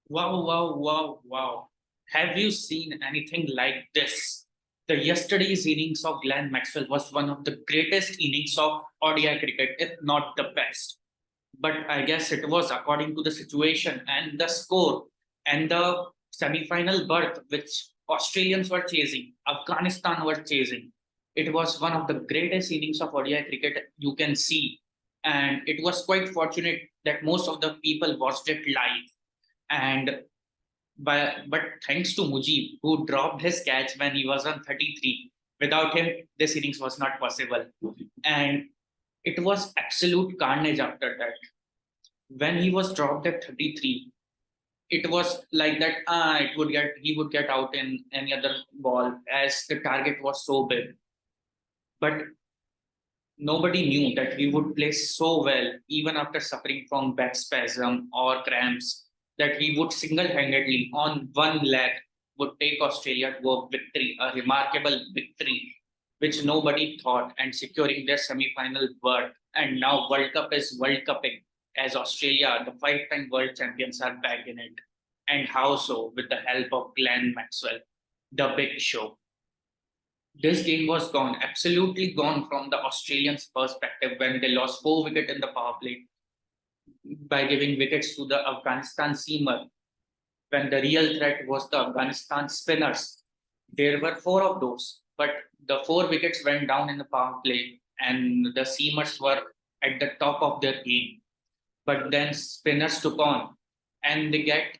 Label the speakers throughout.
Speaker 1: Wow, wow, wow, wow. Have you seen anything like this? The yesterday's innings of Glenn Maxwell was one of the greatest innings of ODI cricket, if not the best. But I guess it was according to the situation and the score and the semi-final berth which Australians were chasing, Afghanistan were chasing. It was one of the greatest innings of ODI cricket you can see. And it was quite fortunate that most of the people watched it live. And but thanks to Mujib, who dropped his catch when he was on 33. Without him, this innings was not possible. And it was absolute carnage after that. When he was dropped at 33, it was like that he would get out in any other ball as the target was so big. But nobody knew that he would play so well, even after suffering from back spasm or cramps, that he would single-handedly on one leg would take Australia to a victory, a remarkable victory, which nobody thought, and securing their semi-final berth. And now World Cup is World Cupping, as Australia, the five-time world champions, are back in it. And how so? With the help of Glenn Maxwell, the big show. This game was gone, absolutely gone from the Australians' perspective when they lost 4 wickets in the power play by giving wickets to the Afghanistan seamer. When the real threat was the Afghanistan spinners, there were four of those, but the 4 wickets went down in the power play, and the seamers were at the top of their game. But then spinners took on, and they get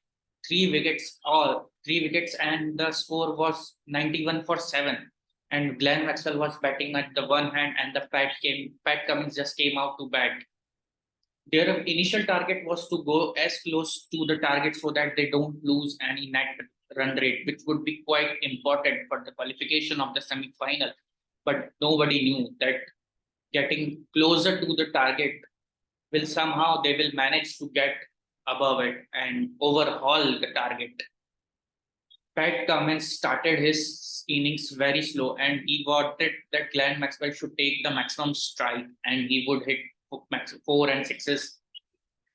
Speaker 1: 3 wickets, all 3 wickets, and the score was 91 for 7. And Glenn Maxwell was batting at the one hand, and Pat Cummins just came out to bat. Their initial target was to go as close to the target so that they don't lose any net run rate, which would be quite important for the qualification of the semi-final. But nobody knew that getting closer to the target will somehow they will manage to get above it and overhaul the target. Pat Cummins started his innings very slow, and he wanted that Glenn Maxwell should take the maximum strike, and he would hit four and sixes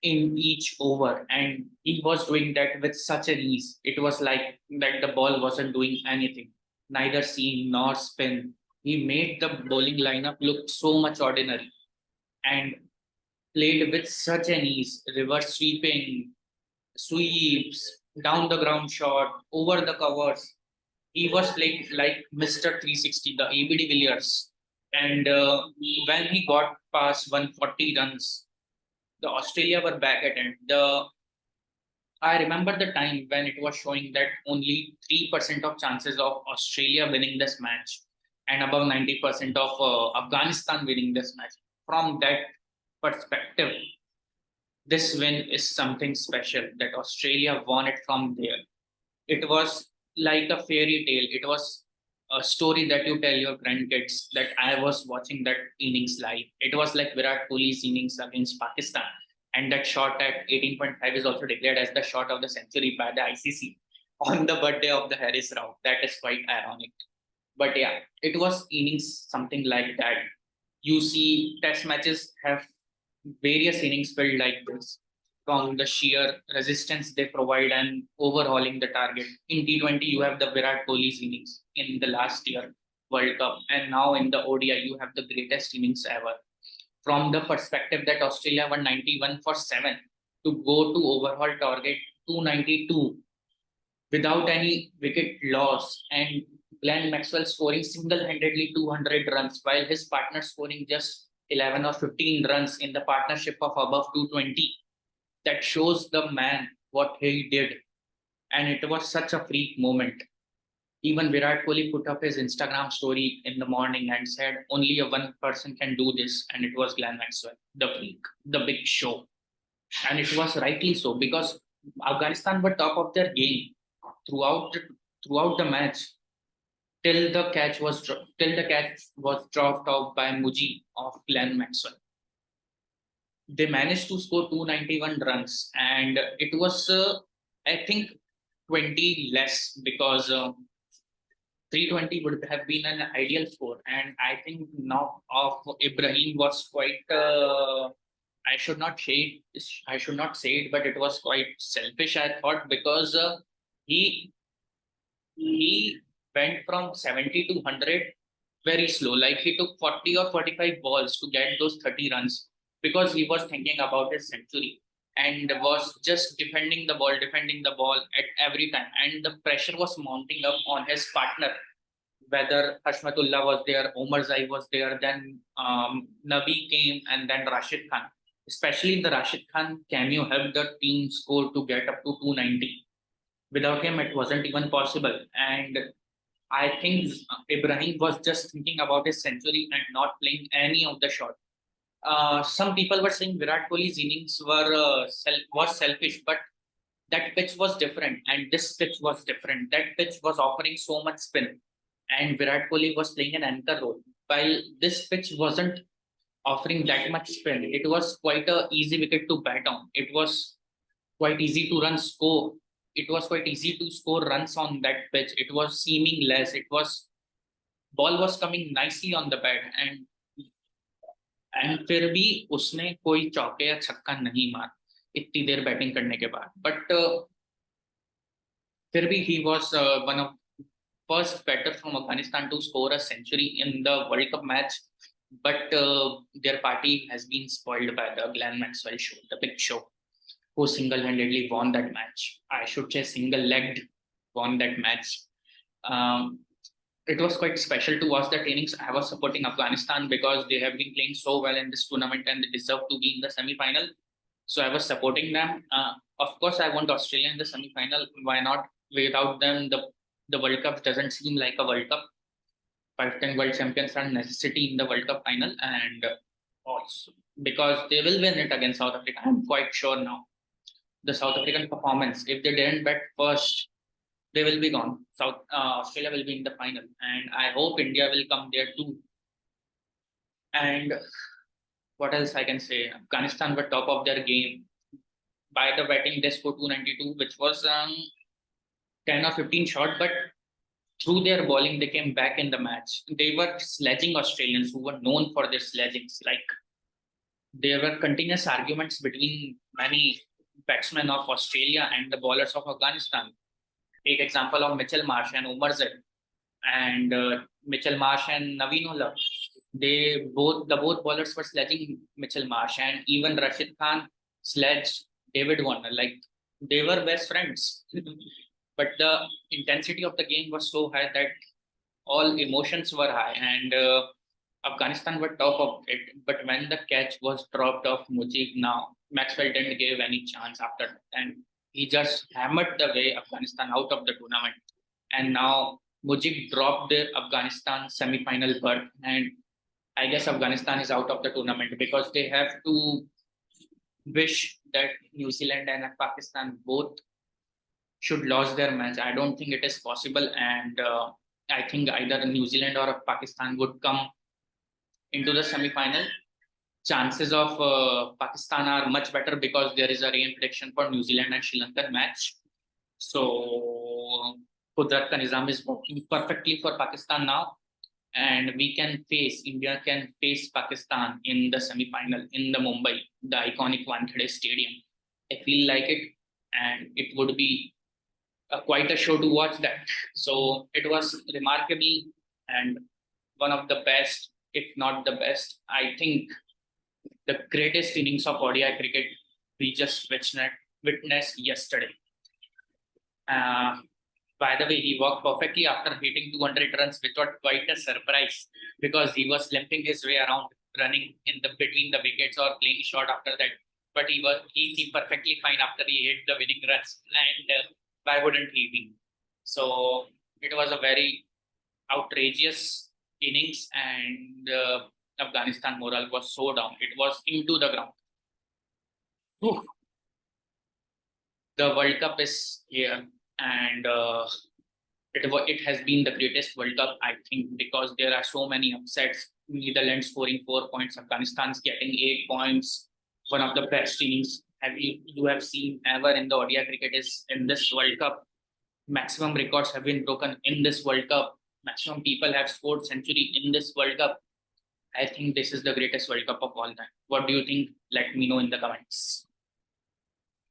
Speaker 1: in each over. And he was doing that with such an ease. It was like that the ball wasn't doing anything, neither seam nor spin. He made the bowling lineup look so much ordinary and played with such an ease, reverse sweeping, sweeps, down the ground shot, over the covers. He was playing like Mr. 360, the ABD Villiers. And when he got past 140 runs, the Australia were back at it. I remember the time when it was showing that only 3% of chances of Australia winning this match and above 90% of Afghanistan winning this match. From that perspective, this win is something special that Australia won it from there. It was like a fairy tale. It was a story that you tell your grandkids that I was watching that innings live. It was like Virat Kohli's innings against Pakistan. And that shot at 18.5 is also declared as the shot of the century by the ICC on the birthday of the Harris Rao. That is quite ironic. But yeah, it was innings something like that. You see, test matches have various innings filled like this from the sheer resistance they provide and overhauling the target. In T20, you have the Virat Kohli's innings in the last year World Cup, and now in the ODI, you have the greatest innings ever. From the perspective that Australia won 91 for 7 to go to overhaul target 292 without any wicket loss, and Glenn Maxwell scoring single-handedly 200 runs while his partner scoring just 11 or 15 runs in the partnership of above 220. That shows the man what he did. And it was such a freak moment. Even Virat Kohli put up his Instagram story in the morning and said only a one person can do this, and it was Glenn Maxwell, the freak, the big show. And it was rightly so because Afghanistan were top of their game throughout throughout the match till the catch was dropped off by Muji of Glenn Maxwell. They managed to score 291 runs, and it was I think 20 less because 320 would have been an ideal score, and I think knock of Ibrahim was quite I should not say it, but it was quite selfish, I thought, because he he went from 70 to 100 very slow. Like he took 40 or 45 balls to get those 30 runs because he was thinking about his century and was just defending the ball at every time. And the pressure was mounting up on his partner, whether Hashmatullah was there, Omar Zai was there, then Nabi came, and then Rashid Khan. Especially the Rashid Khan cameo helped the team score to get up to 290. Without him, it wasn't even possible. And I think Ibrahim was just thinking about his century and not playing any of the shot. Some people were saying Virat Kohli's innings was selfish, but that pitch was different, and this pitch was different. That pitch was offering so much spin, and Virat Kohli was playing an anchor role. While this pitch wasn't offering that much spin, it was quite a easy wicket to bat on. It was quite easy to run score. It was quite easy to score runs on that pitch. It was seeming less. It was ball was coming nicely on the bat, and फिर भी उसने कोई चौके या छक्का नहीं मारा इतनी देर बैटिंग करने के बाद. But फिर भी he was one of first batter from Afghanistan to score a century in the World Cup match. But their party has been spoiled by the Glenn Maxwell show, the big show, who single-handedly won that match. I should say single-legged won that match. It was quite special to watch that innings. I was supporting Afghanistan because they have been playing so well in this tournament and they deserve to be in the semi-final. So I was supporting them. Of course, I want Australia in the semi-final. Why not? Without them, the World Cup doesn't seem like a World Cup. 5-10 world champions are necessity in the World Cup final, and also because they will win it against South Africa. I'm quite sure now. The South African performance, if they didn't bat first, they will be gone. Australia will be in the final, and I hope India will come there too. And what else I can say? Afghanistan were top of their game. By the batting, they scored 292, which was 10 or 15 shot, but through their bowling, they came back in the match. They were sledging Australians who were known for their sledgings. Like there were continuous arguments between many batsmen of Australia and the bowlers of Afghanistan. Take example of Mitchell Marsh and Umar Zaid, and Mitchell Marsh and Naveenullah. Both bowlers were sledging Mitchell Marsh, and even Rashid Khan sledged David Warner. Like they were best friends. But the intensity of the game was so high that all emotions were high, and Afghanistan were top of it. But when the catch was dropped off Mujib, now Maxwell didn't give any chance after that, and he just hammered the way Afghanistan out of the tournament. And now Mujib dropped the Afghanistan semi-final berth, and I guess Afghanistan is out of the tournament because they have to wish that New Zealand and Pakistan both should lose their match. I don't think it is possible, and I think either New Zealand or Pakistan would come into the semi-final. Chances of Pakistan are much better because there is a rain prediction for New Zealand and Sri Lankan match. So Kudrat ka Nizam is working perfectly for Pakistan now, and India can face Pakistan in the semi-final in the Mumbai, the iconic Wankhede Stadium. I feel like it, and it would be quite a show to watch that. So it was remarkable and one of the best, if not the best. I think the greatest innings of ODI cricket we just witnessed yesterday. By the way, he walked perfectly after hitting 200 runs, which was quite a surprise because he was limping his way around, running in the between the wickets or playing short after that. But he seemed perfectly fine after he hit the winning runs, and why wouldn't he be? So it was a very outrageous innings, and Afghanistan morale was so down. It was into the ground. Whew. The World Cup is here, and it has been the greatest World Cup, I think, because there are so many upsets. Netherlands scoring 4 points, Afghanistan's getting 8 points. One of the best innings you have seen ever in the ODI cricket is in this World Cup. Maximum records have been broken in this World Cup. Maximum people have scored century in this World Cup. I think this is the greatest World Cup of all time. What do you think? Let me know in the comments.